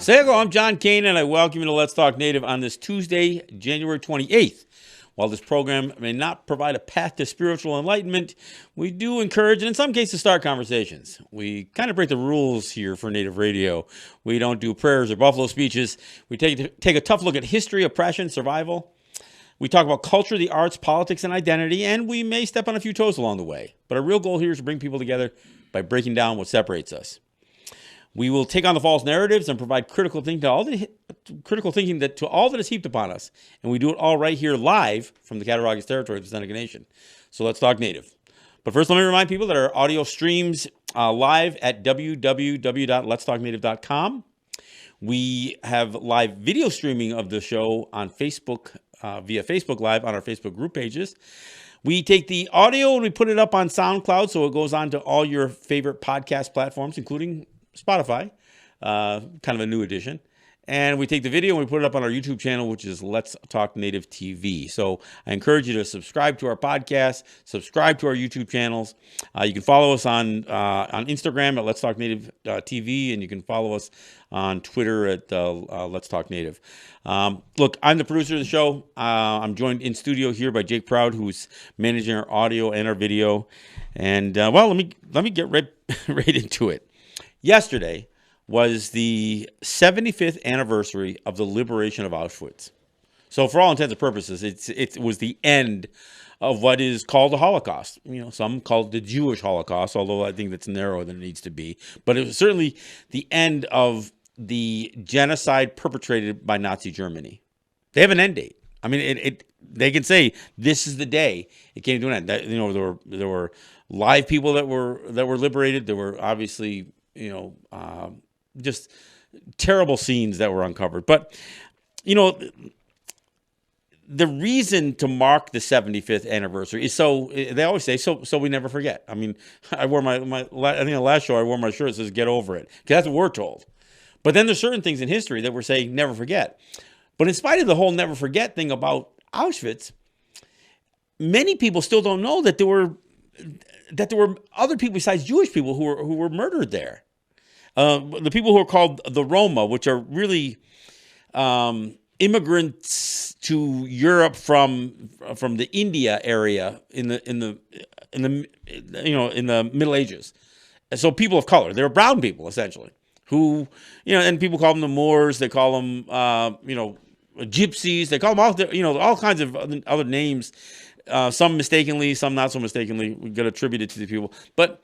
Say hello, I'm John Kane, and I welcome you to Let's Talk Native on this Tuesday, January 28th. While this program may not provide a path to spiritual enlightenment, we do encourage and in some cases start conversations. We kind of break the rules here for Native radio. We don't do prayers or buffalo speeches. We take a tough look at history, oppression, survival. We talk about culture, the arts, politics, and identity, and we may step on a few toes along the way. But our real goal here is to bring people together by breaking down what separates us. We will take on the false narratives and provide critical thinking to all that is heaped upon us. And we do it all right here live from the Cattaraugus territory of the Seneca Nation. So let's talk Native. But first, let me remind people that our audio streams live at www.letstalknative.com. We have live video streaming of the show on Facebook, via Facebook Live on our Facebook group pages. We take the audio and we put it up on SoundCloud, so it goes on to all your favorite podcast platforms, including Spotify, kind of a new addition. And we take the video and we put it up on our YouTube channel, which is Let's Talk Native TV. So I encourage you to subscribe to our podcast, subscribe to our YouTube channels. You can follow us on Instagram at Let's Talk Native TV, and you can follow us on Twitter at Let's Talk Native. Look, I'm the producer of the show. I'm joined in studio here by Jake Proud, who's managing our audio and our video. And let me get right into it. Yesterday was the 75th anniversary of the liberation of Auschwitz. So for all intents and purposes, it was the end of what is called the Holocaust. You know, some call it the Jewish Holocaust, although I think that's narrower than it needs to be. But it was certainly the end of the genocide perpetrated by Nazi Germany. They have an end date. I mean, they can say this is the day it came to an end. There were live people that were liberated. There were obviously just terrible scenes that were uncovered. But, the reason to mark the 75th anniversary is they always say, so we never forget. I mean, I wore I think the last show I wore my shirt that says, get over it. Because that's what we're told. But then there's certain things in history that we're saying never forget. But in spite of the whole never forget thing about Auschwitz, many people still don't know that there were other people besides Jewish people who were murdered there. The people who are called the Roma, which are really immigrants to Europe from the India area in the Middle Ages. And so people of color, they were brown people essentially, who and people call them the Moors. They call them gypsies. They call them all kinds of other names. Some mistakenly, some not so mistakenly. We got attributed to the people, but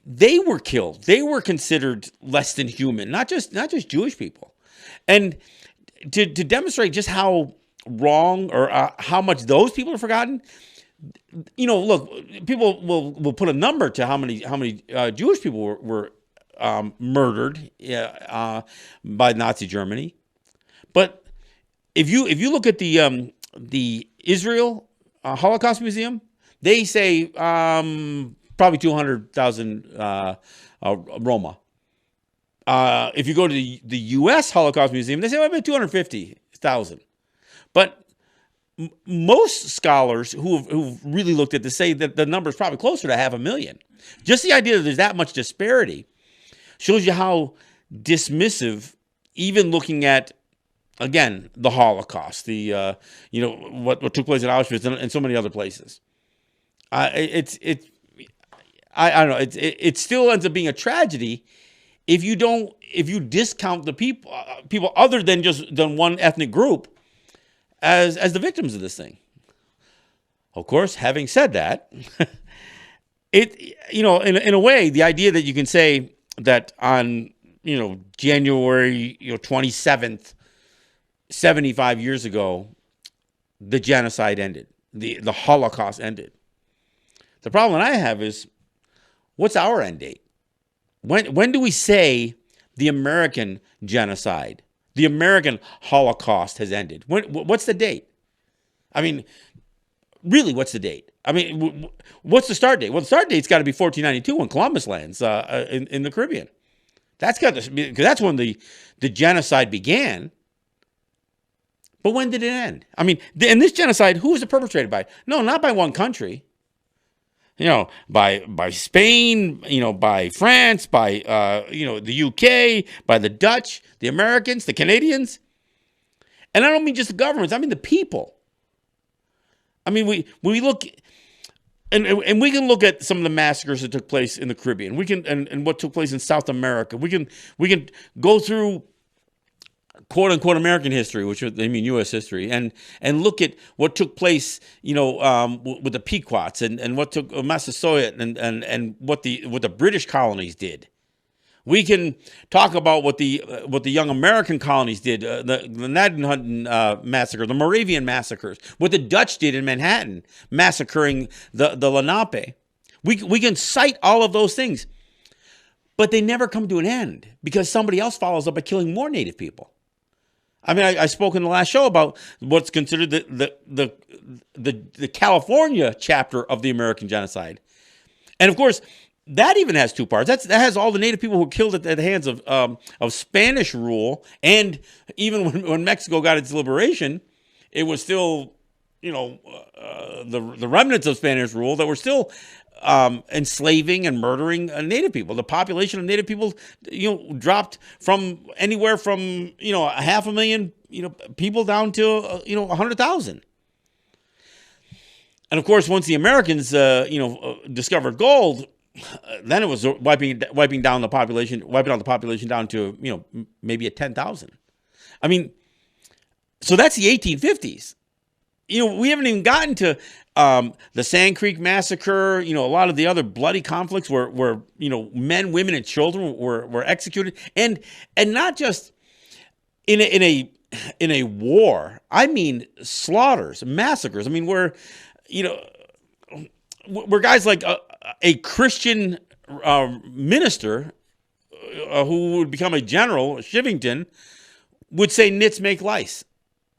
they were killed. They were considered less than human, not just Jewish people. And to demonstrate just how wrong or how much those people are forgotten, look, people will put a number to how many Jewish people were murdered by Nazi Germany. But if you look at the Israel Holocaust Museum, they say probably 200,000 Roma. If you go to the U.S. Holocaust Museum, they say about 250,000. But most scholars who've really looked at this say that the number is probably closer to 500,000. Just the idea that there's that much disparity shows you how dismissive, even looking at, again, the Holocaust, what took place at Auschwitz and so many other places. I don't know. It still ends up being a tragedy if you discount the people other than one ethnic group as the victims of this thing. Of course, having said that, in a way, the idea that you can say that on January 27th, 75 years ago, the genocide ended, the Holocaust ended. The problem that I have is, what's our end date? When do we say the American genocide, the American Holocaust has ended? What's the date? I mean, really, what's the date? I mean, what's the start date? Well, the start date's got to be 1492 when Columbus lands in the Caribbean. That's got to, because that's when the genocide began. But when did it end? I mean, and this genocide, who was it perpetrated by? No, not by one country. by Spain, by France, by the UK, by the Dutch, the Americans, the Canadians. And I don't mean just the governments, I mean the people. I mean, we look, and we can look at some of the massacres that took place in the Caribbean. We can and what took place in South America. We can go through quote unquote American history, which they mean U.S. history, and look at what took place, with the Pequots and what took Massasoit and what the British colonies did. We can talk about what the young American colonies did, the Gnadenhutten massacre, the Moravian massacres, what the Dutch did in Manhattan, massacring the Lenape. We can cite all of those things, but they never come to an end because somebody else follows up by killing more Native people. I mean, I spoke in the last show about what's considered the California chapter of the American genocide, and of course, that even has two parts. That has all the Native people who were killed at the hands of Spanish rule, and even when Mexico got its liberation, it was still, the remnants of Spanish rule that were still enslaving and murdering Native people. The population of Native people, dropped from anywhere from 500,000 people down to 100,000. And of course, once the Americans discovered gold, then it was wiping out the population down to maybe at 10,000. I mean, so that's the 1850s. We haven't even gotten to the Sand Creek massacre. A lot of the other bloody conflicts where men, women, and children were executed, and not just in a war. I mean, slaughters, massacres. I mean, where guys like a Christian minister who would become a general, Shivington, would say nits make lice.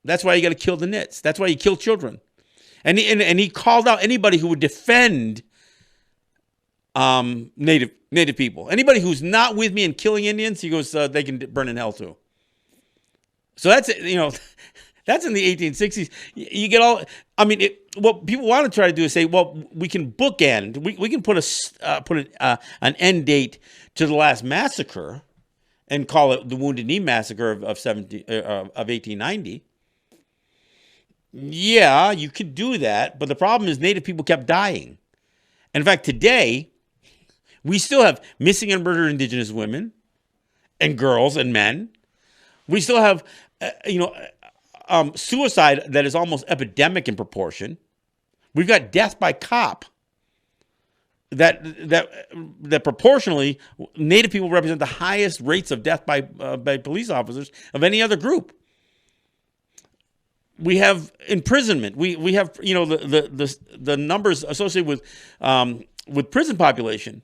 That's why you got to kill the nits. That's why you kill children. And he called out anybody who would defend native people. Anybody who's not with me in killing Indians, he goes, they can burn in hell too. So that's that's in the 1860s. You get all. I mean, what people want to try to do is say, well, we can bookend. We can put an end date to the last massacre, and call it the Wounded Knee Massacre of 1890. Yeah, you could do that, but the problem is Native people kept dying. And in fact, today we still have missing and murdered Indigenous women and girls and men. We still have, suicide that is almost epidemic in proportion. We've got death by cop. That proportionally, Native people represent the highest rates of death by police officers of any other group. We have imprisonment. We have the numbers associated with prison population.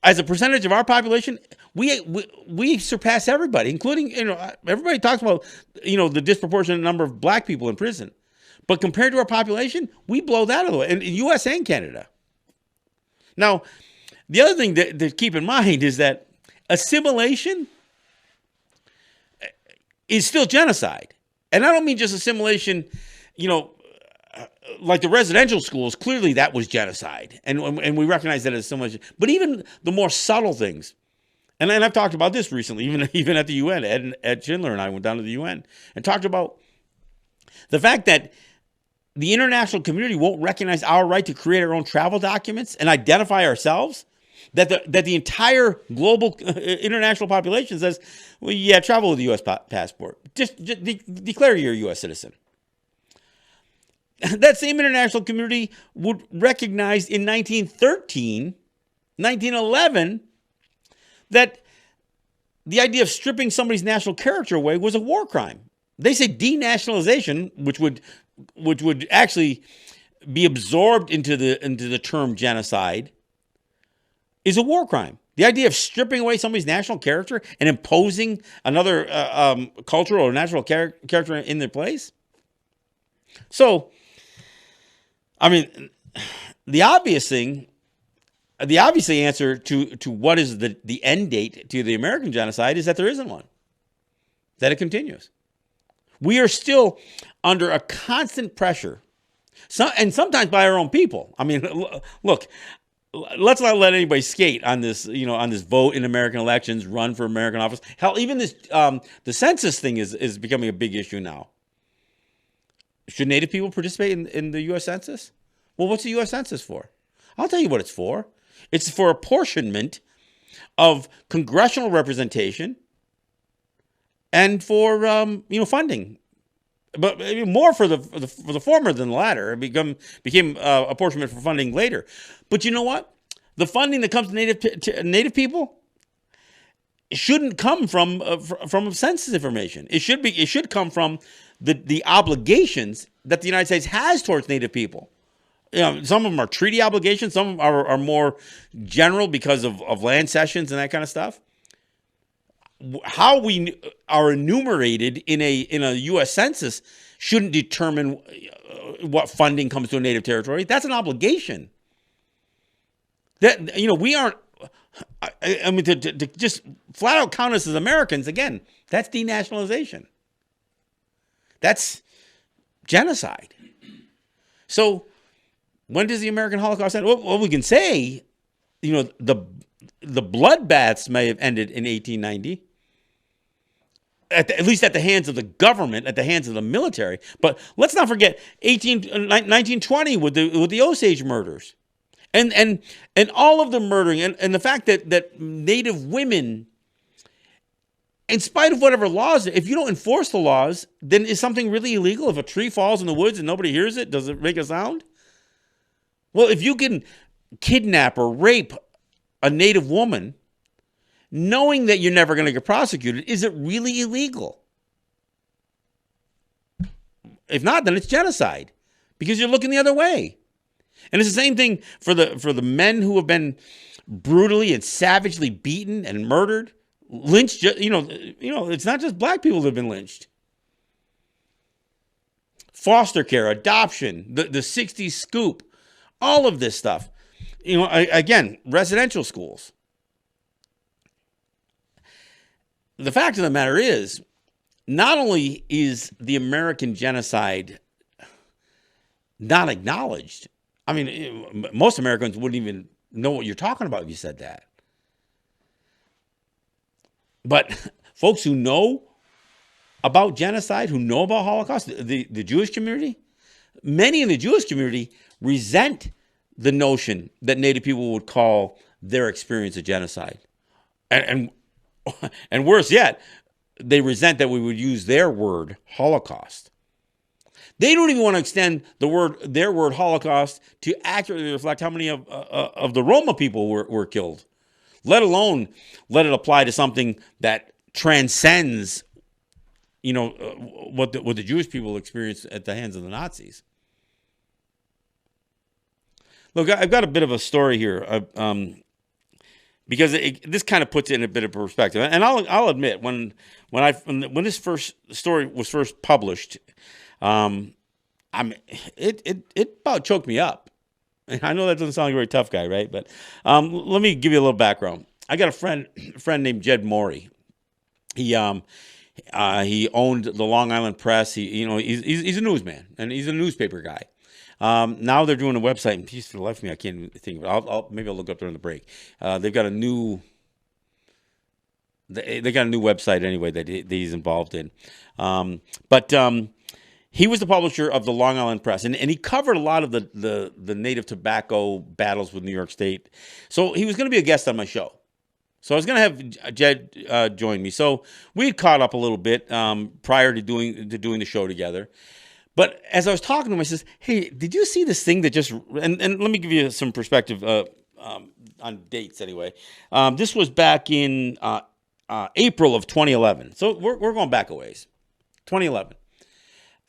As a percentage of our population, we surpass everybody, including everybody talks about the disproportionate number of black people in prison, but compared to our population, we blow that out of the way in the U.S. and Canada. Now, the other thing to keep in mind is that assimilation is still genocide, and I don't mean just assimilation, like the residential schools. Clearly, that was genocide, and we recognize that as assimilation. But even the more subtle things, and I've talked about this recently, even at the UN. Ed Schindler and I went down to the UN and talked about the fact that the international community won't recognize our right to create our own travel documents and identify ourselves. That the entire global international population says, well, yeah, travel with a U.S. passport. Just declare you're a U.S. citizen. That same international community would recognize in 1913, 1911, that the idea of stripping somebody's national character away was a war crime. They say denationalization, which would actually be absorbed into the term genocide, is a war crime. The idea of stripping away somebody's national character and imposing another cultural or national character in their place. So, I mean, the obvious answer to what is the end date to the American genocide is that there isn't one, that it continues. We are still under a constant pressure And sometimes by our own people. I mean, look, let's not let anybody skate on this, on this vote in American elections, run for American office. Hell, even this, the census thing is becoming a big issue now. Should Native people participate in the U.S. Census? Well, what's the U.S. Census for? I'll tell you what it's for. It's for apportionment of congressional representation and for funding, but more for the former than the latter. It became apportionment for funding later. But you know what? The funding that comes to Native people shouldn't come from census information. It should come from the obligations that the United States has towards Native people. Some of them are treaty obligations. Some of them are more general because of land cessions and that kind of stuff. How we are enumerated in a U.S. Census shouldn't determine what funding comes to a Native territory. That's an obligation. That we aren't. I mean, to just flat out count us as Americans again, that's denationalization. That's genocide. So when does the American Holocaust end? Well, we can say, the bloodbaths may have ended in 1890. At least at the hands of the government, at the hands of the military. But let's not forget 1920 with the Osage murders. And all of the murdering and the fact that Native women, in spite of whatever laws, if you don't enforce the laws, then is something really illegal? If a tree falls in the woods and nobody hears it, does it make a sound? Well, if you can kidnap or rape a Native woman, knowing that you're never going to get prosecuted, is it really illegal? If not, then it's genocide because you're looking the other way. And it's the same thing for the men who have been brutally and savagely beaten and murdered, lynched. It's not just black people that have been lynched. Foster care, adoption, the 60s scoop, all of this stuff. Again, residential schools. The fact of the matter is, not only is the American genocide not acknowledged, I mean, most Americans wouldn't even know what you're talking about if you said that. But folks who know about genocide, who know about Holocaust, the Jewish community, many in the Jewish community resent the notion that Native people would call their experience a genocide. And worse yet, they resent that we would use their word, Holocaust. They don't even want to extend their word Holocaust to accurately reflect how many of the Roma people were killed, let alone let it apply to something that transcends, what the Jewish people experienced at the hands of the Nazis. Look, I've got a bit of a story here, because this kind of puts it in a bit of perspective. And I'll admit, when this first story was first published, it about choked me up. And I know that doesn't sound like a very tough guy, right? But let me give you a little background. I got a friend named Jed Morey. He owned the Long Island Press. He's a newsman and he's a newspaper guy. Now they're doing a website, and for the life of me, I can't even think of it. Maybe I'll look up during the break. They've got a new. They got a new website anyway that he's involved in, but he was the publisher of the Long Island Press, and he covered a lot of the native tobacco battles with New York State. So he was going to be a guest on my show. So I was going to have Jed join me. So we had caught up a little bit prior to doing the show together. But as I was talking to him, I says, "Hey, did you see this thing that just?" And let me give you some perspective on dates. Anyway, this was back in April of 2011. So we're going back a ways. 2011.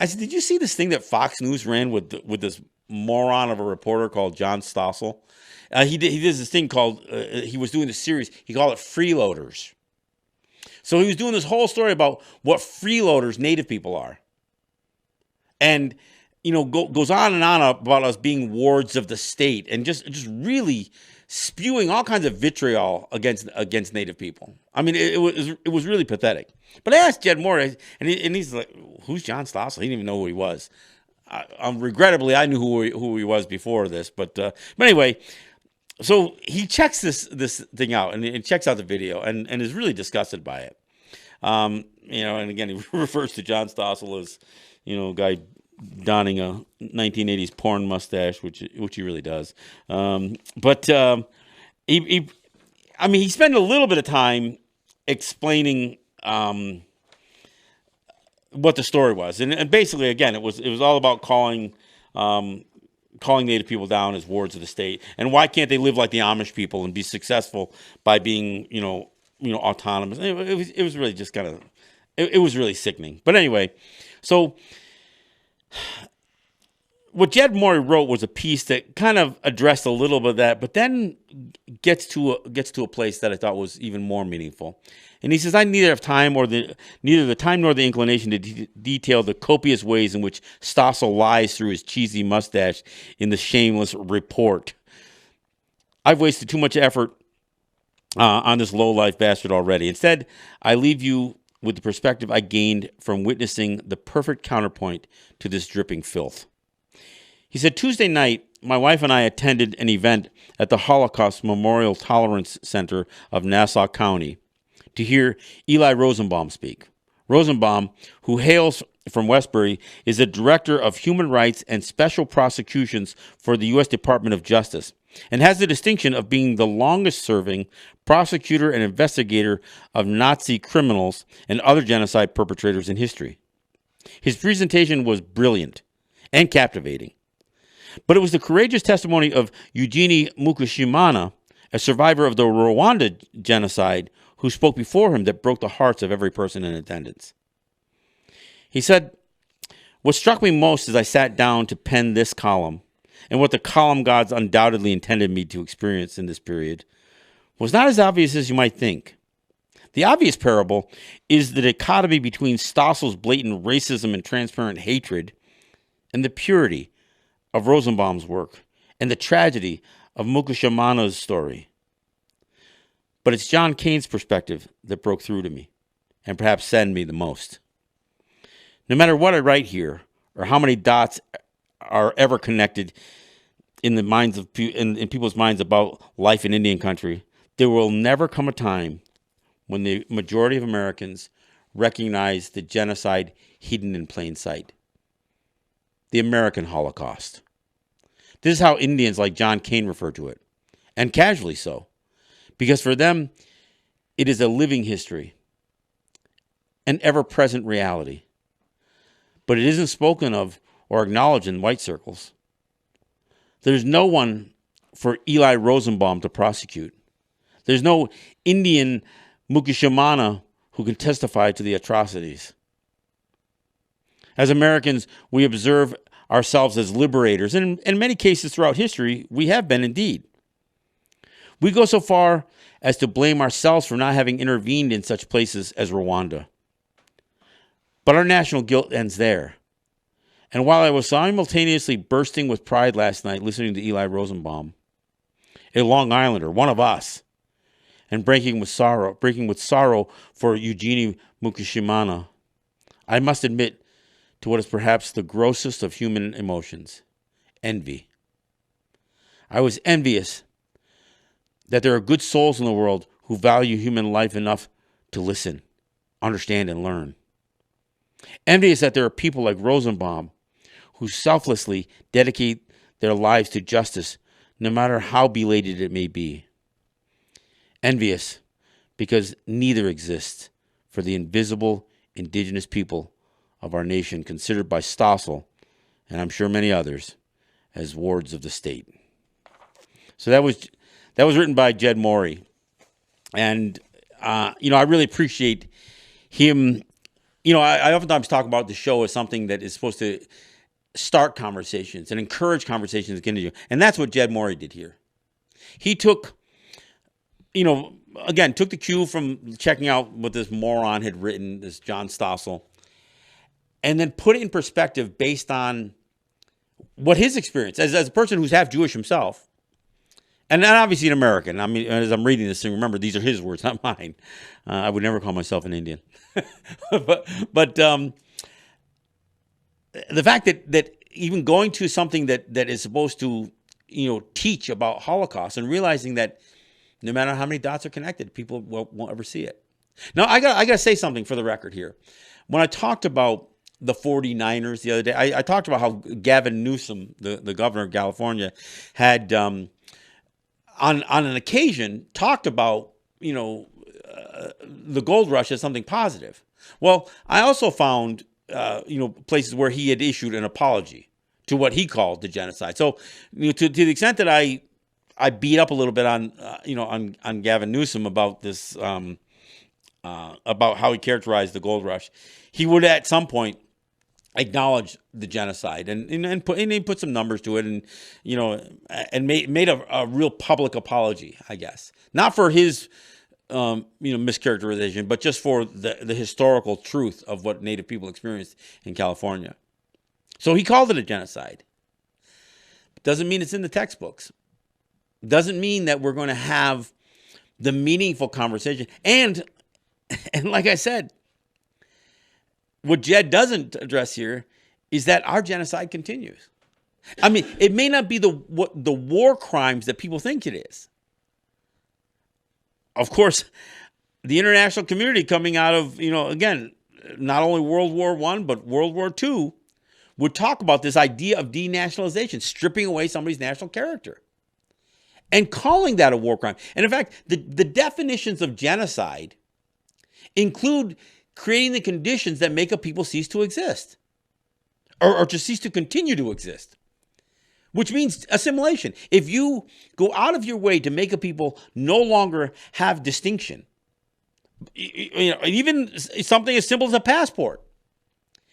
I said, "Did you see this thing that Fox News ran with this moron of a reporter called John Stossel? He did this thing called he was doing this series. He called it Freeloaders. So he was doing this whole story about what freeloaders Native people are." And, goes on and on about us being wards of the state and just really spewing all kinds of vitriol against Native people. I mean, it was really pathetic. But I asked Jed Moore, and he's like, "Who's John Stossel?" He didn't even know who he was. regrettably, I knew who he was before this, but anyway, so he checks this thing out and he checks out the video and is really disgusted by it. And again, he refers to John Stossel as, a guy donning a 1980s porn mustache, which he really does. He spent a little bit of time explaining what the story was, and basically, again, it was all about calling Native people down as wards of the state, and why can't they live like the Amish people and be successful by being, autonomous. It was really just kind of, it was really sickening. But anyway, so what Jed Morey wrote was a piece that kind of addressed a little bit of that, but then gets to a place that I thought was even more meaningful. And he says, I neither have time neither the time nor the inclination to detail the copious ways in which Stossel lies through his cheesy mustache in the shameless report. I've wasted too much effort on this low-life bastard already. Instead, I leave you with the perspective I gained from witnessing the perfect counterpoint to this dripping filth. He said, Tuesday night, my wife and I attended an event at the Holocaust Memorial Tolerance Center of Nassau County to hear Eli Rosenbaum speak. Rosenbaum, who hails from Westbury, is the Director of Human Rights and Special Prosecutions for the U.S. Department of Justice, and has the distinction of being the longest-serving prosecutor and investigator of Nazi criminals and other genocide perpetrators in history. His presentation was brilliant and captivating, but it was the courageous testimony of Eugenie Mukashimana, a survivor of the Rwanda genocide, who spoke before him that broke the hearts of every person in attendance. He said, what struck me most as I sat down to pen this column, and what the column gods undoubtedly intended me to experience in this period, was not as obvious as you might think. The obvious parable is the dichotomy between Stossel's blatant racism and transparent hatred and the purity of Rosenbaum's work and the tragedy of Mukashimana's story. But it's John Kane's perspective that broke through to me and perhaps saddened me the most. No matter what I write here or how many dots are ever connected in the minds of in people's minds about life in Indian country, there will never come a time when the majority of Americans recognize the genocide hidden in plain sight. The American Holocaust. This is how Indians like John Kane refer to it, and casually so, because for them, it is a living history, an ever-present reality. But it isn't spoken of or acknowledged in white circles. There's no one for Eli Rosenbaum to prosecute. There's no Indian Mukashimana who can testify to the atrocities. As Americans, we observe ourselves as liberators, and in many cases throughout history, we have been indeed. We go so far as to blame ourselves for not having intervened in such places as Rwanda. But our national guilt ends there. And while I was simultaneously bursting with pride last night listening to Eli Rosenbaum, a Long Islander, one of us, and breaking with sorrow for Eugenie Mukashimana, I must admit to what is perhaps the grossest of human emotions, envy. I was envious that there are good souls in the world who value human life enough to listen, understand, and learn. Envious that there are people like Rosenbaum who selflessly dedicate their lives to justice, no matter how belated it may be. Envious because neither exists for the invisible indigenous people of our nation, considered by Stossel, and I'm sure many others, as wards of the state. So that was written by Jed Morey. And, I really appreciate him. I oftentimes talk about the show as something that is supposed to start conversations and encourage conversations to continue. And that's what Jed Morey did here. He took the cue from checking out what this moron had written, this John Stossel, and then put it in perspective based on what his experience, as a person who's half Jewish himself, and obviously an American. I mean, as I'm reading this thing, remember, these are his words, not mine. I would never call myself an Indian. but the fact that even going to something that is supposed to, teach about Holocaust and realizing that no matter how many dots are connected, people won't ever see it. Now, I got to say something for the record here. When I talked about the 49ers the other day, I talked about how Gavin Newsom, the governor of California, had on an occasion talked about, the gold rush as something positive. Well, I also found, places where he had issued an apology to what he called the genocide. So, to the extent that I beat up a little bit on, on Gavin Newsom about this, about how he characterized the gold rush, he would at some point acknowledge the genocide and he put some numbers to it and, and made a real public apology, I guess. Not for his, mischaracterization, but just for the historical truth of what Native people experienced in California. So he called it a genocide. Doesn't mean it's in the textbooks. Doesn't mean that we're going to have the meaningful conversation. And like I said, what Jed doesn't address here is that our genocide continues. I mean, it may not be the war crimes that people think it is. Of course, the international community coming out of, again, not only World War I, but World War II, would talk about this idea of denationalization, stripping away somebody's national character, and calling that a war crime. And in fact, the definitions of genocide include creating the conditions that make a people cease to exist, or to cease to continue to exist, which means assimilation. If you go out of your way to make a people no longer have distinction, even something as simple as a passport.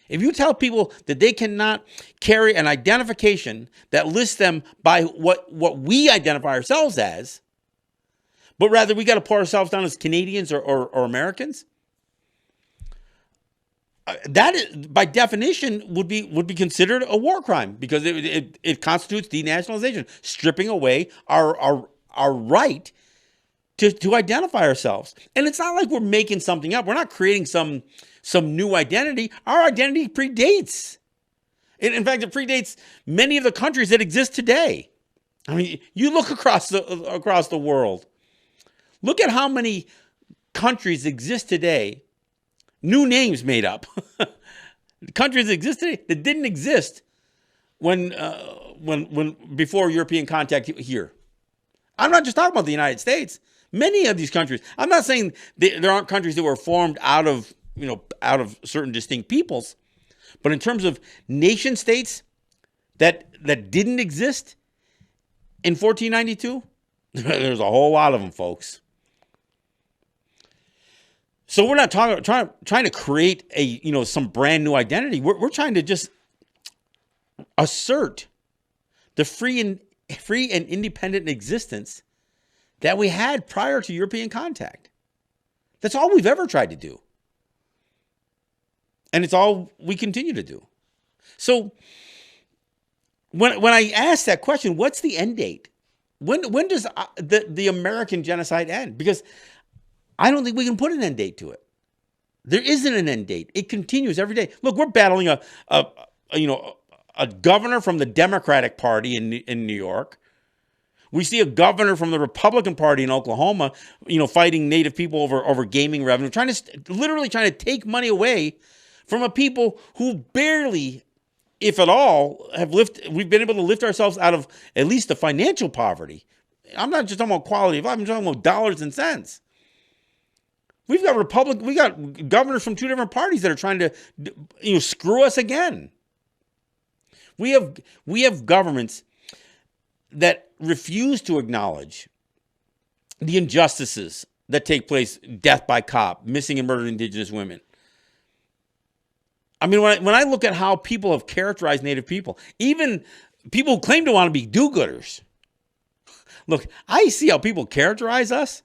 If you tell people that they cannot carry an identification that lists them by what we identify ourselves as, but rather we got to put ourselves down as Canadians or Americans, that is, by definition, would be considered a war crime because it constitutes denationalization, stripping away our right to identify ourselves. And it's not like we're making something up. We're not creating some new identity. Our identity predates. In fact, it predates many of the countries that exist today. I mean, you look across the world. Look at how many countries exist today. New names made up. Countries that exist today that didn't exist when before European contact here. I'm not just talking about the United States. Many of these countries. I'm not saying there aren't countries that were formed out of certain distinct peoples, but in terms of nation states that didn't exist in 1492, there's a whole lot of them, folks. So we're not trying to create some brand new identity. We're trying to just assert the free and independent existence that we had prior to European contact. That's all we've ever tried to do. And it's all we continue to do. So when I ask that question, what's the end date? When does the American genocide end? Because I don't think we can put an end date to it. There isn't an end date. It continues every day. Look, we're battling a governor from the Democratic Party in New York. We see a governor from the Republican Party in Oklahoma, fighting Native people over gaming revenue, literally trying to take money away from a people who barely, if at all, we've been able to lift ourselves out of at least the financial poverty. I'm not just talking about quality of life. I'm talking about dollars and cents. We got governors from two different parties that are trying to, screw us again. We have governments that refuse to acknowledge the injustices that take place: death by cop, missing and murdered Indigenous women. I mean, when I look at how people have characterized Native people, even people who claim to want to be do-gooders, look, I see how people characterize us.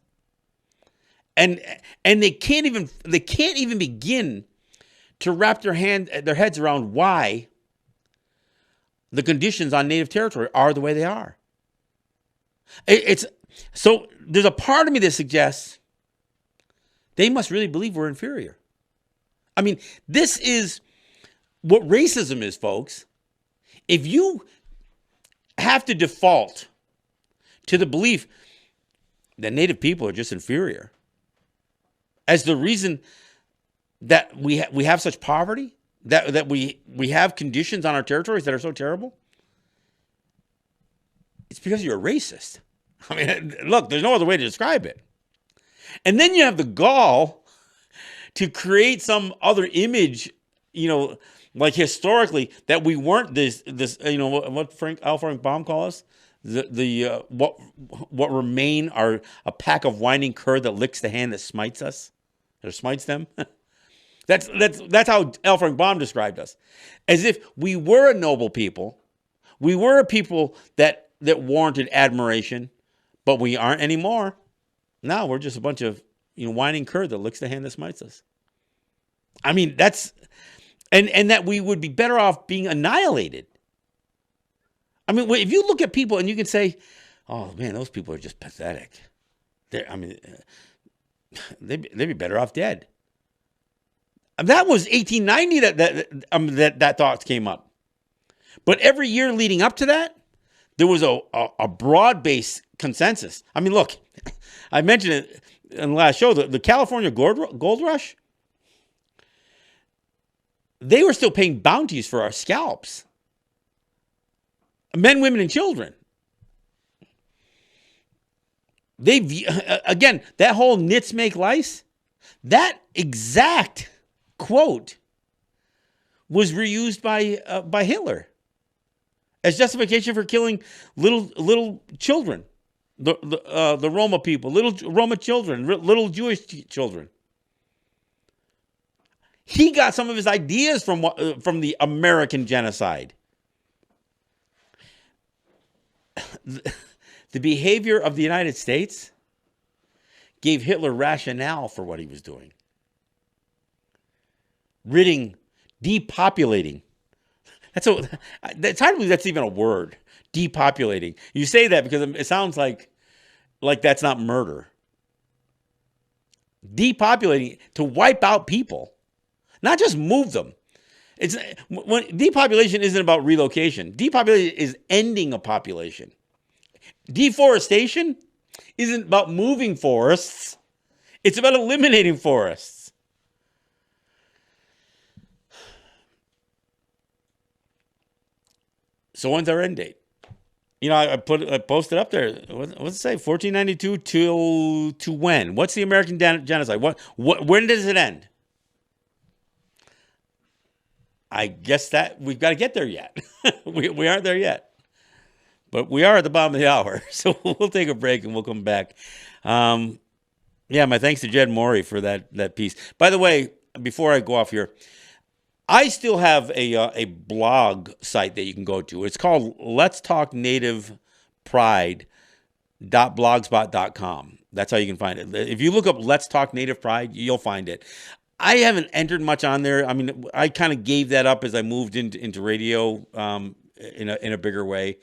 And they can't even begin to wrap their heads around why the conditions on Native territory are the way they are. So there's a part of me that suggests they must really believe we're inferior. I mean, this is what racism is, folks. if you have to default to the belief that Native people are just inferior as the reason that we have such poverty, that we have conditions on our territories that are so terrible, it's because you're a racist. I mean, look, there's no other way to describe it. And then you have the gall to create some other image, like historically, that we weren't this what Al Frank Baum call us, what remain are a pack of whining cur that licks the hand that smites us or smites them. That's how Al Frank Baum described us, as if we were a noble people, we were a people that warranted admiration, but we aren't anymore. Now we're just a bunch of whining cur that licks the hand that smites us. I mean, that's and that we would be better off being annihilated. I mean, if you look at people and you can say, "Oh man, those people are just pathetic." They'd be better off dead. That was 1890 that thought came up. But every year leading up to that, there was a broad-based consensus. I mean, look, I mentioned it in the last show, the California gold rush, they were still paying bounties for our scalps. Men, women, and children. Again, that whole nits make lice, that exact quote was reused by Hitler as justification for killing little children, the Roma people, little Roma children, little Jewish children. He got some of his ideas from the American genocide. The behavior of the United States gave Hitler rationale for what he was doing. Depopulating. It's hard to believe that's even a word. Depopulating. You say that because it sounds like that's not murder. Depopulating, to wipe out people, not just move them. Depopulation isn't about relocation. Depopulation is ending a population. Deforestation isn't about moving forests. It's about eliminating forests. So when's our end date? I posted up there. What's it say? 1492 to when? What's the American genocide? When does it end? I guess that we've got to get there yet. we aren't there yet. But we are at the bottom of the hour. So we'll take a break and we'll come back. My thanks to Jed Morey for that piece. By the way, before I go off here, I still have a blog site that you can go to. It's called letstalknativepride.blogspot.com. That's how you can find it. If you look up Let's Talk Native Pride, you'll find it. I haven't entered much on there. I mean, I kind of gave that up as I moved into radio in a bigger way.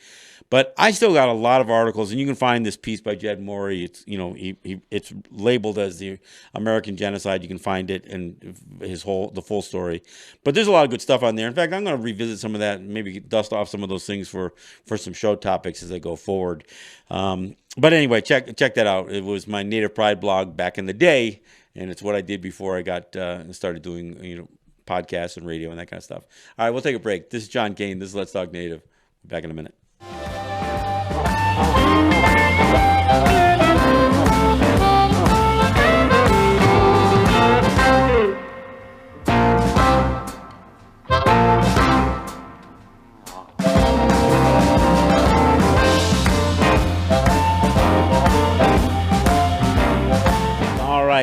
But I still got a lot of articles, and you can find this piece by Jed Morey. It's it's labeled as the American genocide. You can find it and the full story. But there's a lot of good stuff on there. In fact, I'm going to revisit some of that and maybe dust off some of those things for some show topics as I go forward. But anyway, check that out. It was my Native Pride blog back in the day, and it's what I did before I got started doing podcasts and radio and that kind of stuff. All right, we'll take a break. This is John Kane. This is Let's Talk Native. Back in a minute.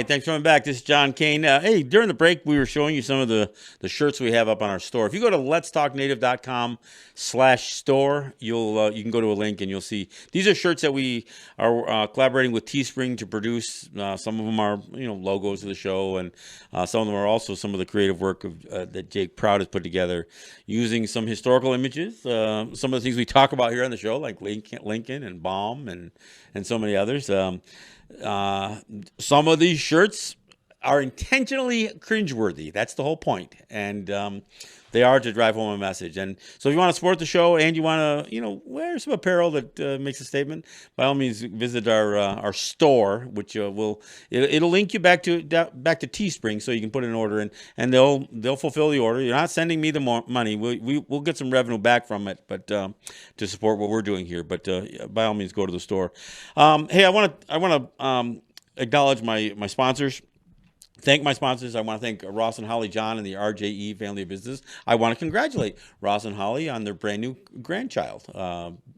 Thanks for coming back. This is John Kane. Hey, during the break, we were showing you some of the shirts we have up on our store. If you go to letstalknative.com/store, you can go to a link and you'll see these are shirts that we are collaborating with Teespring to produce. Some of them are logos of the show, and some of them are also some of the creative work that Jake Proud has put together using some historical images. Some of the things we talk about here on the show, like Lincoln and Baum and so many others. Some of these shirts are intentionally cringeworthy. That's the whole point. And they are to drive home a message. And so if you want to support the show and you want to, wear some apparel that makes a statement, by all means, visit our store, which it'll link you back to Teespring, so you can put an order in, and they'll fulfill the order. You're not sending me the money. We'll get some revenue back from it, but to support what we're doing here. But by all means, go to the store. Hey, I want to acknowledge my sponsors. Thank my sponsors. I want to thank Ross and Holly John and the RJE family of business. I want to congratulate Ross and Holly on their brand new grandchild.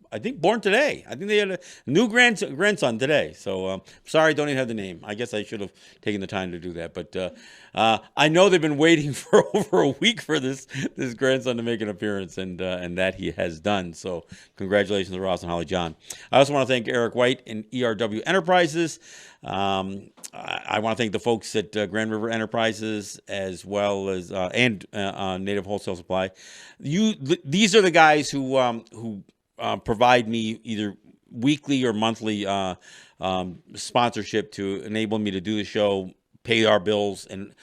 I think born today. I think they had a new grandson today. So sorry, don't even have the name. I guess I should have taken the time to do that. But I know they've been waiting for over a week for this grandson to make an appearance, and that he has done. So congratulations to Ross and Holly John. I also want to thank Eric White and ERW Enterprises. I want to thank the folks at Grand River Enterprises, as well as and Native Wholesale Supply. These are the guys who provide me either weekly or monthly sponsorship to enable me to do the show, pay our bills, and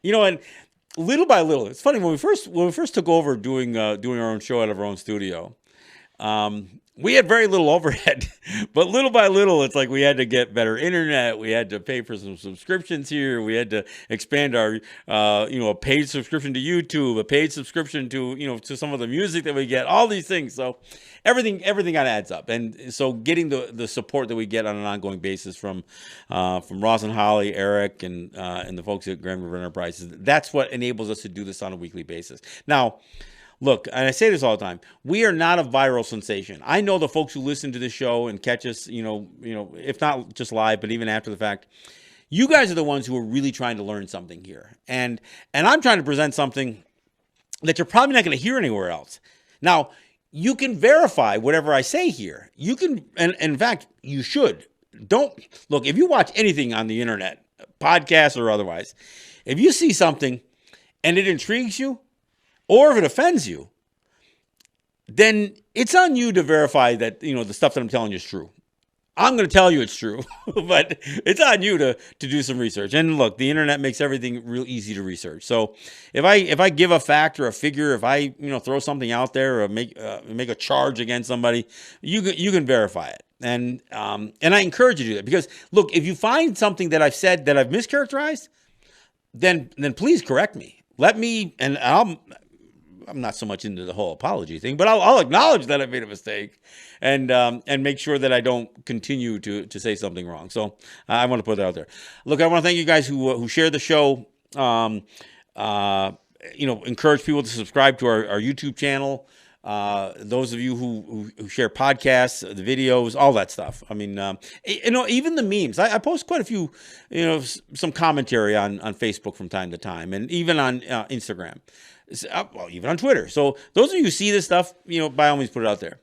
little by little. It's funny, when we first took over doing our own show out of our own studio. We had very little overhead, but little by little, it's like we had to get better internet. We had to pay for some subscriptions here. We had to expand our, a paid subscription to YouTube, a paid subscription to, to some of the music that we get, all these things. So everything kind of adds up. And so getting the support that we get on an ongoing basis from Ross and Holly, Eric, and the folks at Grand River Enterprises, that's what enables us to do this on a weekly basis. Now, look, and I say this all the time, we are not a viral sensation. I know the folks who listen to this show and catch us, if not just live, but even after the fact, you guys are the ones who are really trying to learn something here. And I'm trying to present something that you're probably not going to hear anywhere else. Now, you can verify whatever I say here. You can, and in fact, you should. Look, if you watch anything on the internet, podcasts or otherwise, if you see something and it intrigues you, or if it offends you, then it's on you to verify that, the stuff that I'm telling you is true. I'm going to tell you it's true, but it's on you to do some research. And look, the internet makes everything real easy to research. So if I give a fact or a figure, if I throw something out there or make a charge against somebody, you can verify it. And I encourage you to do that, because look, if you find something that I've said that I've mischaracterized, then please correct me. Let me, and I'm not so much into the whole apology thing, but I'll acknowledge that I made a mistake, and make sure that I don't continue to say something wrong. So I want to put that out there. Look, I want to thank you guys who share the show. Encourage people to subscribe to our YouTube channel. Those of you who share podcasts, the videos, all that stuff. I mean, even the memes. I post quite a few, some commentary on Facebook from time to time, and even on Instagram. Well, even on Twitter. So those of you who see this stuff, by all means put it out there.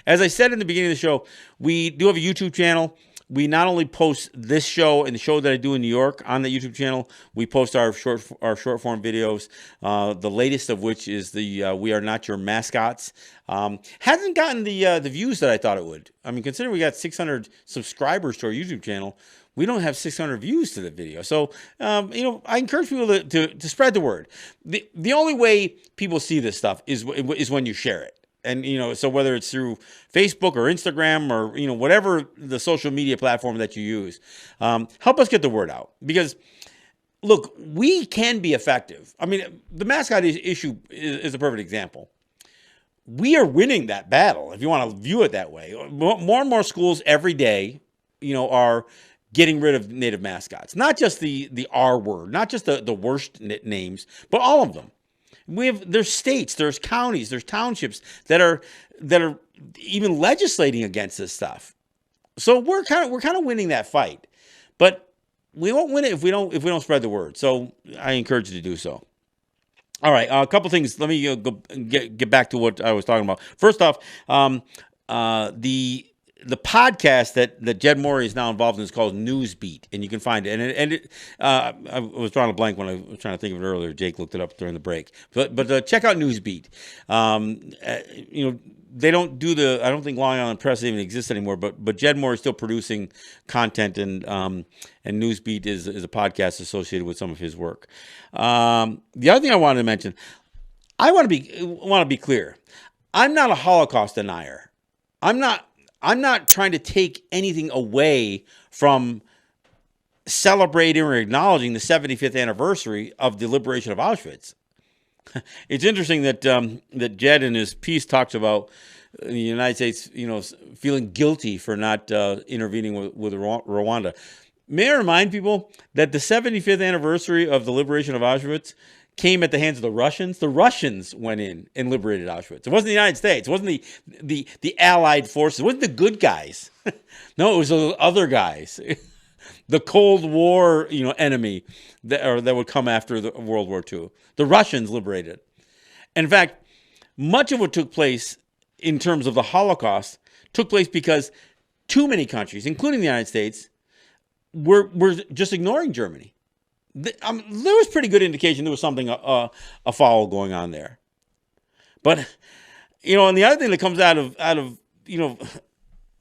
As I said in the beginning of the show, we do have a YouTube channel. We not only post this show and the show that I do in New York on the YouTube channel, we post our short form videos. The latest of which is the "We Are Not Your Mascots." Hasn't gotten the views that I thought it would. I mean, considering we got 600 subscribers to our YouTube channel, we don't have 600 views to the video. So, I encourage people to spread the word. The only way people see this stuff is when you share it. And, so whether it's through Facebook or Instagram or, whatever the social media platform that you use, help us get the word out. Because, look, we can be effective. I mean, the mascot issue is a perfect example. We are winning that battle, if you want to view it that way. More and more schools every day, are getting rid of native mascots. Not just the R word, not just the worst names, but all of them. There's states, there's counties, there's townships that are even legislating against this stuff. So we're kind of winning that fight, but we won't win it if we don't spread the word. So I encourage you to do so. All right, a couple things. Let me get back to what I was talking about. First off, the the podcast that Jed Morey is now involved in is called Newsbeat, and you can find it. I was drawing a blank when I was trying to think of it earlier. Jake looked it up during the break. But check out Newsbeat. They don't do I don't think Long Island Press even exists anymore, but Jed Morey is still producing content, and Newsbeat is a podcast associated with some of his work. The other thing I wanted to mention, I want to be clear. I'm not a Holocaust denier. I'm not trying to take anything away from celebrating or acknowledging the 75th anniversary of the liberation of Auschwitz. It's interesting that Jed in his piece talks about the United States, feeling guilty for not intervening with Rwanda. May I remind people that the 75th anniversary of the liberation of Auschwitz came at the hands of the Russians. The Russians went in and liberated Auschwitz. It wasn't the United States. It wasn't the Allied forces. It wasn't the good guys. No, it was the other guys. The Cold War, enemy that would come after the World War II. The Russians liberated. In fact, much of what took place in terms of the Holocaust took place because too many countries, including the United States, were just ignoring Germany. There was pretty good indication there was something afoul going on there. But and the other thing that comes out of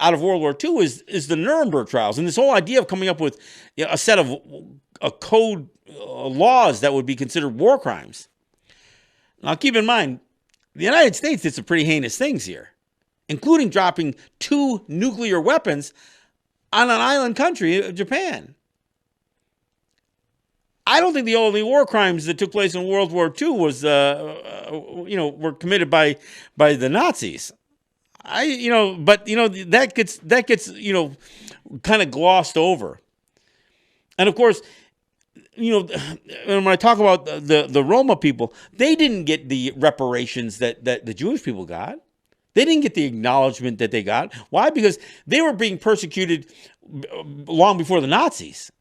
World War II is the Nuremberg trials, and this whole idea of coming up with a set of a code laws that would be considered war crimes. Now, keep in mind, the United States did some pretty heinous things here, including dropping 2 nuclear weapons on an island country, Japan. I don't think the only war crimes that took place in World War II was, were committed by the Nazis. That gets kind of glossed over. And of course, when I talk about the Roma people, they didn't get the reparations that the Jewish people got. They didn't get the acknowledgement that they got. Why? Because they were being persecuted long before the Nazis.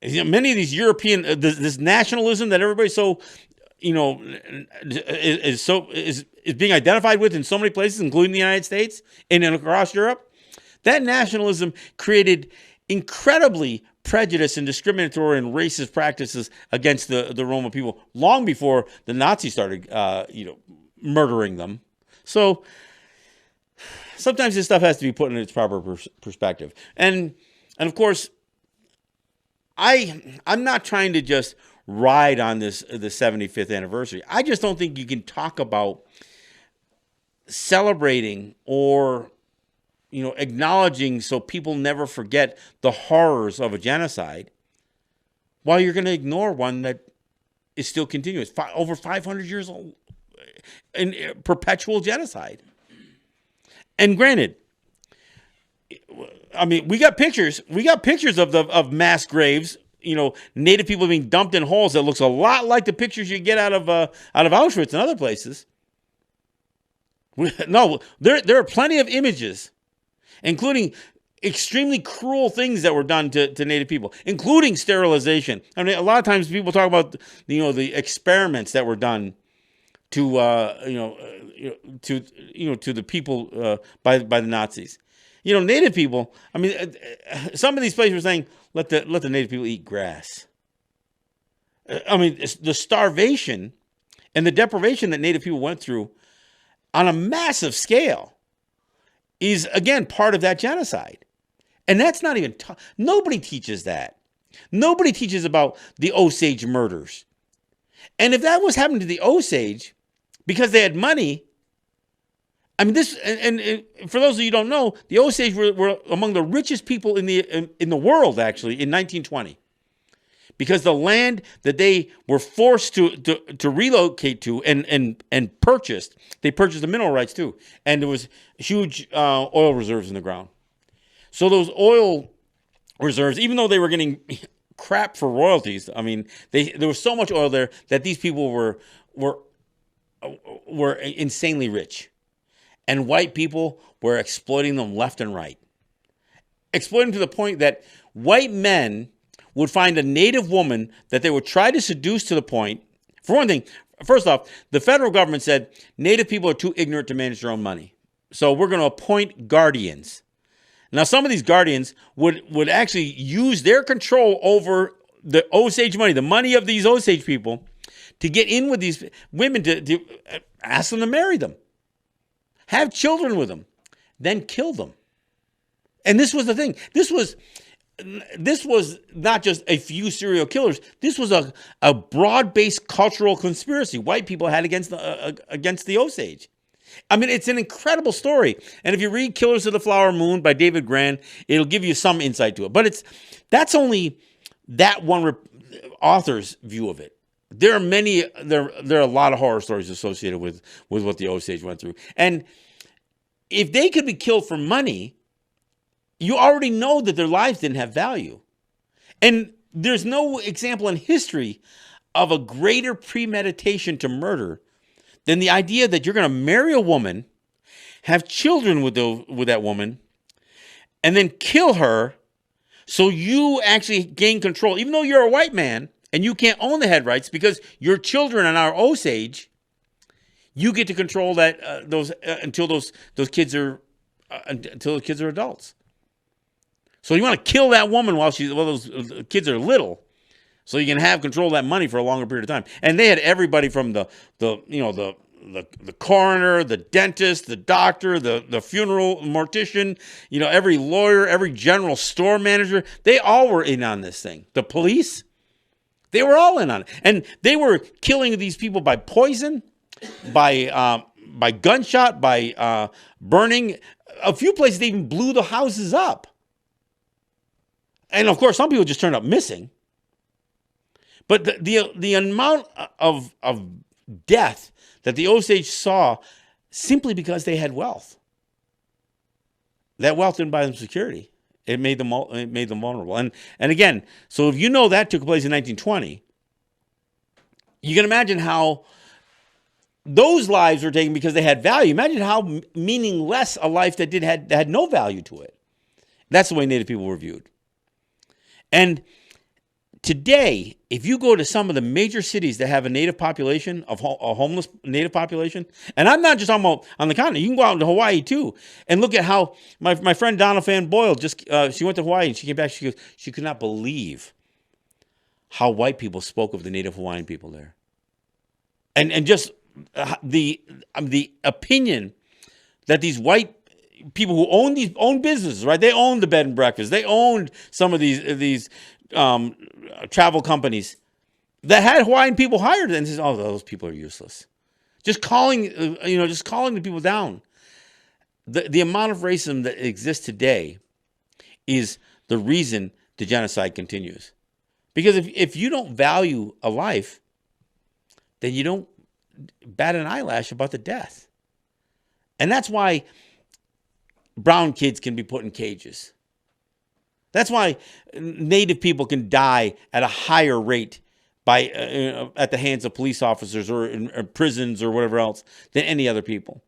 Many of these European, this nationalism that everybody is being identified with in so many places, including the United States and across Europe, that nationalism created incredibly prejudiced and discriminatory and racist practices against the Roma people long before the Nazis started, murdering them. So sometimes this stuff has to be put in its proper perspective, and of course, I'm not trying to just ride on the 75th anniversary. I just don't think you can talk about celebrating or acknowledging so people never forget the horrors of a genocide while you're going to ignore one that is still continuous, over 500 years old, in perpetual genocide. And granted, I mean, we got pictures of mass graves, Native people being dumped in holes that looks a lot like the pictures you get out of Auschwitz and other places. There are plenty of images, including extremely cruel things that were done to Native people, including sterilization. I mean, a lot of times people talk about the experiments that were done to the people by the Nazis. Native people. I mean, some of these places were saying let the Native people eat grass. I mean, the starvation and the deprivation that Native people went through on a massive scale is, again, part of that genocide. And that's not even nobody teaches that. Nobody teaches about the Osage murders. And if that was happening to the Osage because they had money, I mean, this, and for those of you who don't know, the Osage were among the richest people in the world, actually, in 1920. Because the land that they were forced to relocate to and purchased, they purchased the mineral rights too. And there was huge oil reserves in the ground. So those oil reserves, even though they were getting crap for royalties, I mean, there was so much oil there that these people were insanely rich. And white people were exploiting them left and right. Exploiting to the point that white men would find a Native woman that they would try to seduce to the point. For one thing, first off, the federal government said Native people are too ignorant to manage their own money. So we're going to appoint guardians. Now, some of these guardians would actually use their control over the Osage money, the money of these Osage people, to get in with these women, to ask them to marry them, have children with them, then kill them. And this was the thing. This was not just a few serial killers. This was a broad-based cultural conspiracy white people had against the Osage. I mean, it's an incredible story. And if you read Killers of the Flower Moon by David Grann, it'll give you some insight to it. But that's only that one author's view of it. There are many, there are a lot of horror stories associated with what the Osage went through. And if they could be killed for money, you already know that their lives didn't have value. And there's no example in history of a greater premeditation to murder than the idea that you're going to marry a woman, have children with that woman, and then kill her so you actually gain control. Even though you're a white man and you can't own the head rights because your children are now Osage, you get to control that until those kids are adults. So you want to kill that woman while those kids are little, so you can have control of that money for a longer period of time. And they had everybody from the coroner, the dentist, the doctor, the funeral mortician, every lawyer, every general store manager. They all were in on this thing. The police, they were all in on it, and they were killing these people by poison, by gunshot, by burning. A few places they even blew the houses up. And of course, some people just turned up missing. But the amount of death that the Osage saw simply because they had wealth. That wealth didn't buy them security. It made them vulnerable. And again, so if you know that took place in 1920, you can imagine how those lives were taken because they had value. Imagine how meaningless a life that had no value to it. That's the way Native people were viewed. And today, if you go to some of the major cities that have a Native population, a homeless Native population, and I'm not just talking about on the continent, you can go out to Hawaii too, and look at how my friend Donna Fan Boyle she went to Hawaii and she came back. She goes, she could not believe how white people spoke of the Native Hawaiian people there, and just the opinion that these white people who own businesses, right? They owned the bed and breakfast. They owned some of these travel companies that had Hawaiian people hired, and says, "Oh, those people are useless." Just calling the people down. The amount of racism that exists today is the reason the genocide continues. Because if you don't value a life, then you don't bat an eyelash about the death, and that's why brown kids can be put in cages. That's why Native people can die at a higher rate at the hands of police officers or in prisons or whatever else than any other people.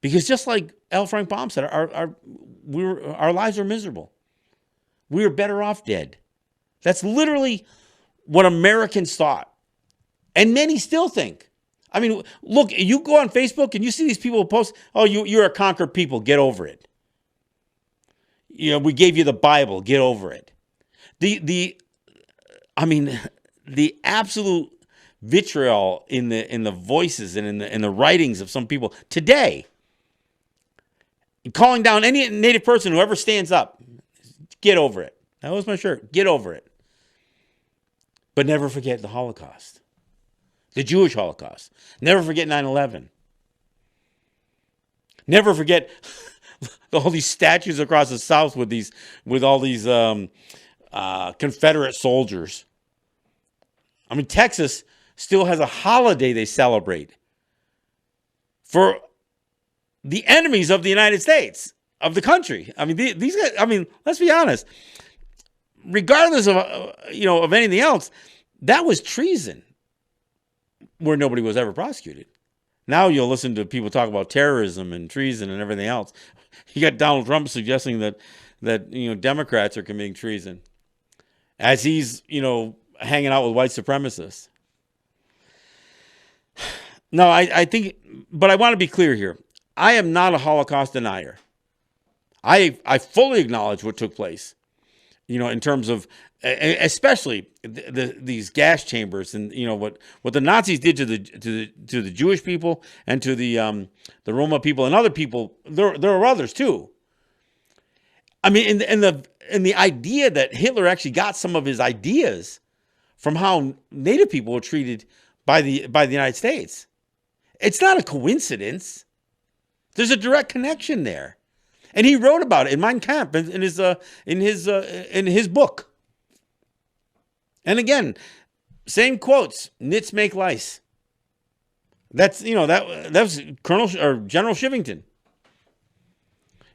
Because just like L. Frank Baum said, our lives are miserable. We are better off dead. That's literally what Americans thought. And many still think. I mean, look, you go on Facebook and you see these people post, "Oh, you're a conquered people. Get over it. We gave you the Bible. Get over it." The absolute vitriol in the voices and in the writings of some people today, calling down any Native person who ever stands up. Get over it. That was my shirt. Get over it. But never forget the Holocaust. The Jewish Holocaust. Never forget 9/11. Never forget all these statues across the South with all these Confederate soldiers. I mean, Texas still has a holiday they celebrate for the enemies of the United States, of the country. I mean, these guys, I mean, let's be honest. Regardless of anything else, that was treason where nobody was ever prosecuted. Now you'll listen to people talk about terrorism and treason and everything else. You got Donald Trump suggesting that Democrats are committing treason as he's hanging out with white supremacists. No, I think, but I want to be clear here. I am not a Holocaust denier. I fully acknowledge what took place, in terms of, especially these gas chambers, and what the Nazis did to the Jewish people and to the Roma people and other people. There are others too. I mean, and the idea that Hitler actually got some of his ideas from how Native people were treated by the United States. It's not a coincidence. There's a direct connection there. And he wrote about it in Mein Kampf, in his book. And again, same quotes: "Nits make lice." That's that was Colonel or General Shivington.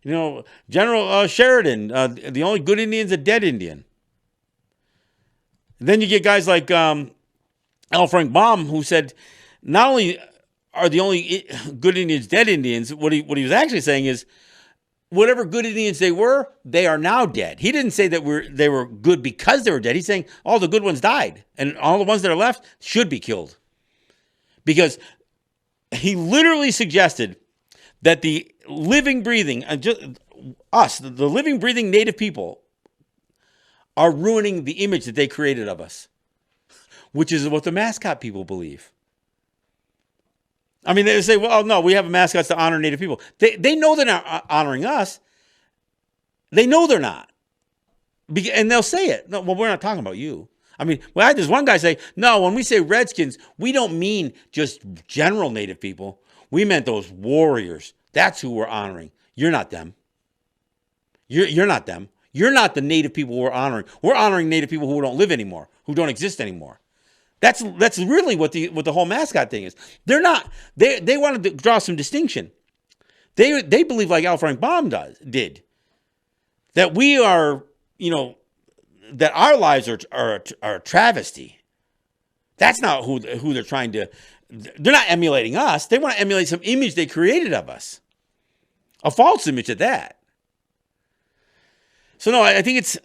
General Sheridan. The only good Indian's a dead Indian. And then you get guys like L. Frank Baum, who said, not only are the only good Indians dead Indians, what he was actually saying is, whatever good Indians they are now dead. He didn't say that they were good because they were dead. He's saying all the good ones died, and all the ones that are left should be killed. Because he literally suggested that the living, breathing, the living, breathing Native people, are ruining the image that they created of us, which is what the mascot people believe. I mean, they say, well, no, we have mascots to honor Native people. They know they're not honoring us. They know they're not. And they'll say it. No, well, we're not talking about you. I mean, well, I had this one guy say, no, when we say Redskins, we don't mean just general Native people. We meant those warriors. That's who we're honoring. You're not them. You're not them. You're not the Native people we're honoring. We're honoring Native people who don't live anymore, who don't exist anymore. That's really what the whole mascot thing is. They're not. They wanted to draw some distinction. They believe, like Al Frank Baum did, that we are, that our lives are a travesty. That's not who they're trying to. They're not emulating us. They want to emulate some image they created of us, a false image at that. So no, I think it's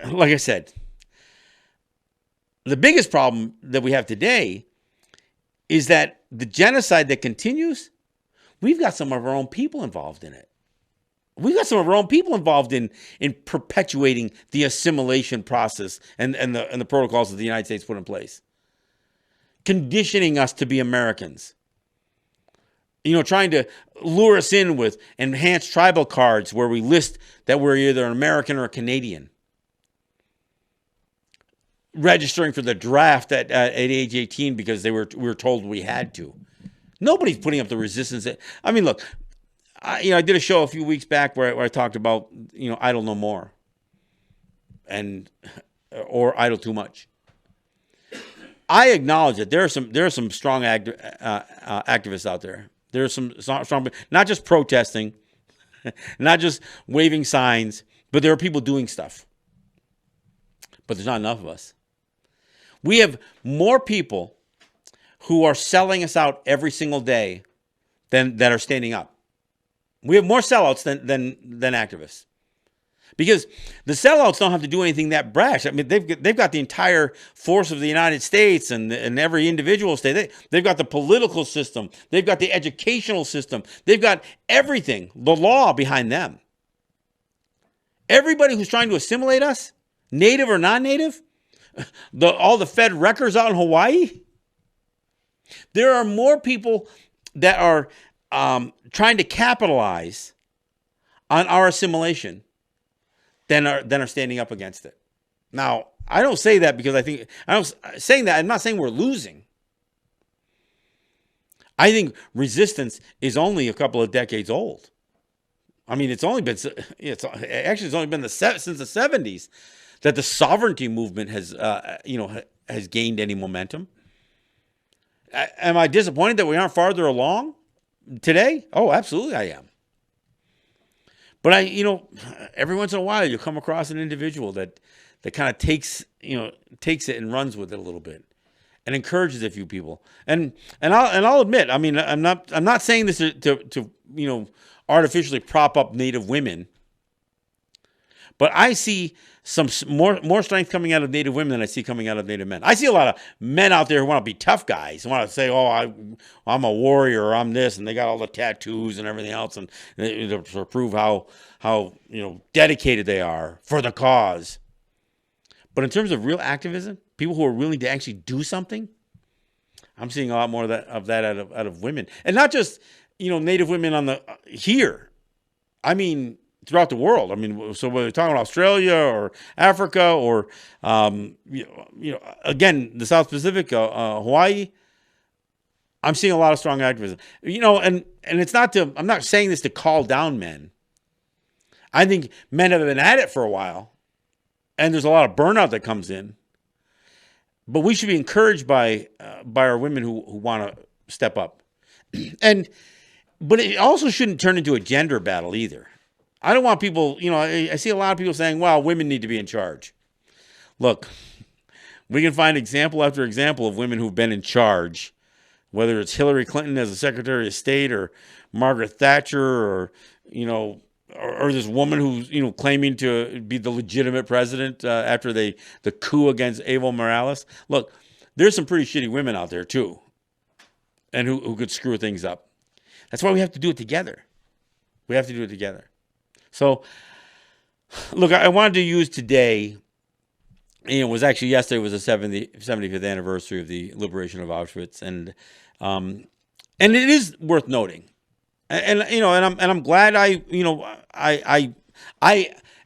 like I said. The biggest problem that we have today is that the genocide that continues, we've got some of our own people involved in it. We've got some of our own people involved in perpetuating the assimilation process and the protocols that the United States put in place, conditioning us to be Americans. Trying to lure us in with enhanced tribal cards where we list that we're either an American or a Canadian. Registering for the draft at age 18 because we were told we had to. Nobody's putting up the resistance. I mean, look, I did a show a few weeks back where I talked about idle no more, or idle too much. I acknowledge that there are some strong activists out there. There are some strong, not just protesting, not just waving signs, but there are people doing stuff. But there's not enough of us. We have more people who are selling us out every single day than that are standing up. We have more sellouts than activists. Because the sellouts don't have to do anything that brash. I mean, they've got the entire force of the United States and every individual state. They've got the political system. They've got the educational system. They've got everything, the law behind them. Everybody who's trying to assimilate us, native or non-native, all the Fed wreckers out in Hawaii, there are more people that are trying to capitalize on our assimilation than are standing up against it. Now, I don't say that because I'm not saying we're losing. I think resistance is only a couple of decades old. I mean, it's only been since the 70s that the sovereignty movement has gained any momentum. Am I disappointed that we aren't farther along today? Oh, absolutely I am. But every once in a while you'll come across an individual that kind of takes it and runs with it a little bit and encourages a few people. And I'll admit, I mean, I'm not saying this to artificially prop up Native women. But I see some more strength coming out of Native women than I see coming out of Native men. I see a lot of men out there who want to be tough guys, who want to say, "Oh, I'm a warrior, or I'm this," and they got all the tattoos and everything else, and to prove how dedicated they are for the cause. But in terms of real activism, people who are willing to actually do something, I'm seeing a lot more of that out of women, and not just Native women on the here. I mean, throughout the world. I mean, so whether we're talking about Australia or Africa or, again, the South Pacific, Hawaii, I'm seeing a lot of strong activism. And it's not to, I'm not saying this to call down men. I think men have been at it for a while, and there's a lot of burnout that comes in. But we should be encouraged by our women who want to step up. But it also shouldn't turn into a gender battle either. I don't want people, I see a lot of people saying, well, women need to be in charge. Look, we can find example after example of women who've been in charge, whether it's Hillary Clinton as a Secretary of State or Margaret Thatcher or this woman who's, claiming to be the legitimate president after the coup against Evo Morales. Look, there's some pretty shitty women out there too, and who could screw things up. That's why we have to do it together. We have to do it together. So, look, I wanted to use today, it was actually yesterday was the 75th anniversary of the liberation of Auschwitz, and it is worth noting, and I'm glad I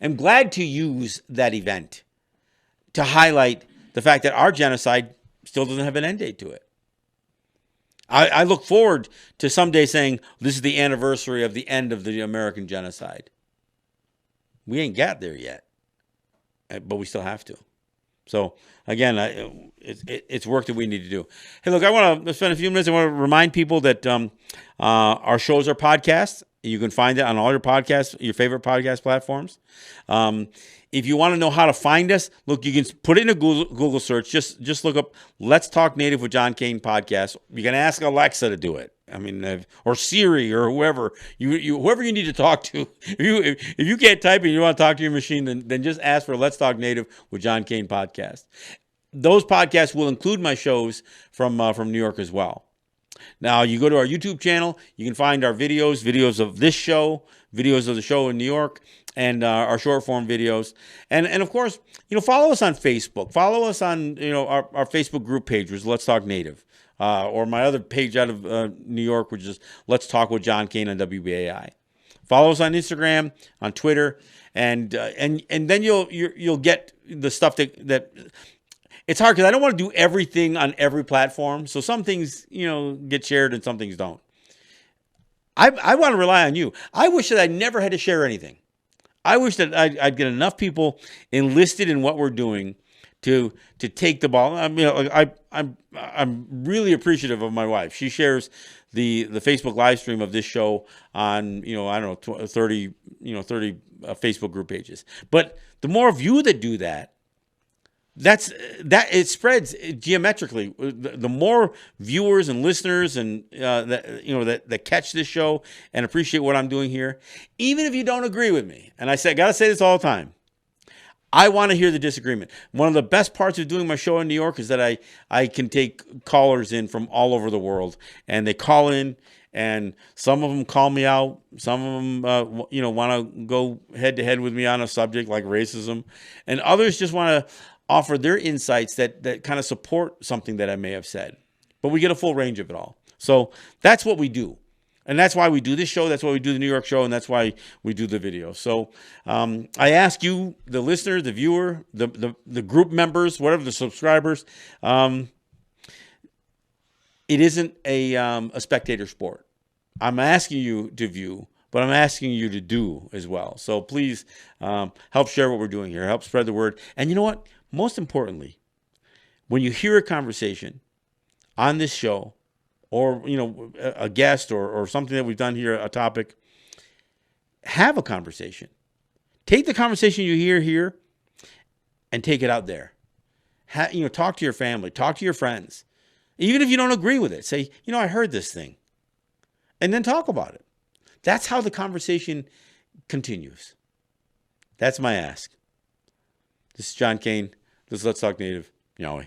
am glad to use that event to highlight the fact that our genocide still doesn't have an end date to it. I look forward to someday saying this is the anniversary of the end of the American genocide. We ain't got there yet, but we still have to. So, again, it's work that we need to do. Hey, look, I want to spend a few minutes. I want to remind people that our shows are podcasts. You can find it on all your favorite podcast platforms. If you want to know how to find us, look, you can put it in a Google search. Just look up "Let's Talk Native with John Kane" podcast. You can ask Alexa to do it. I mean, or Siri or whoever whoever you need to talk to. If you can't type and you want to talk to your machine, then just ask for "Let's Talk Native with John Kane" podcast. Those podcasts will include my shows from New York as well. Now, you go to our YouTube channel, you can find our videos of this show, videos of the show in New York, and our short form videos. And of course, follow us on Facebook. Follow us on, our Facebook group page, which is Let's Talk Native. Or my other page out of New York, which is Let's Talk with John Kane on WBAI. Follow us on Instagram, on Twitter, and then you'll get the stuff that it's hard because I don't want to do everything on every platform. So some things, get shared and some things don't. I want to rely on you. I wish that I never had to share anything. I wish that I'd get enough people enlisted in what we're doing to take the ball. I mean, I'm really appreciative of my wife. She shares the Facebook live stream of this show on, I don't know, 30 Facebook group pages. But the more of you that do that, it spreads geometrically. The more viewers and listeners and that catch this show and appreciate what I'm doing here, even if you don't agree with me, and I gotta say this all the time, I want to hear the disagreement. One of the best parts of doing my show in New York is that I can take callers in from all over the world, and they call in, and some of them call me out. Some of them, want to go head to head with me on a subject like racism, and others just want to offer their insights that kind of support something that I may have said. But we get a full range of it all. So that's what we do. And that's why we do this show. That's why we do the New York show. And that's why we do the video. So I ask you, the listener, the viewer, the group members, whatever, the subscribers, it isn't a spectator sport. I'm asking you to view, but I'm asking you to do as well. So please help share what we're doing here. Help spread the word. And you know what? Most importantly, when you hear a conversation on this show, or a guest or something that we've done here, a topic, have a conversation. Take the conversation you hear here and take it out there. Talk to your family, talk to your friends. Even if you don't agree with it, say, I heard this thing. And then talk about it. That's how the conversation continues. That's my ask. This is John Kane. This is Let's Talk Native. Yahweh.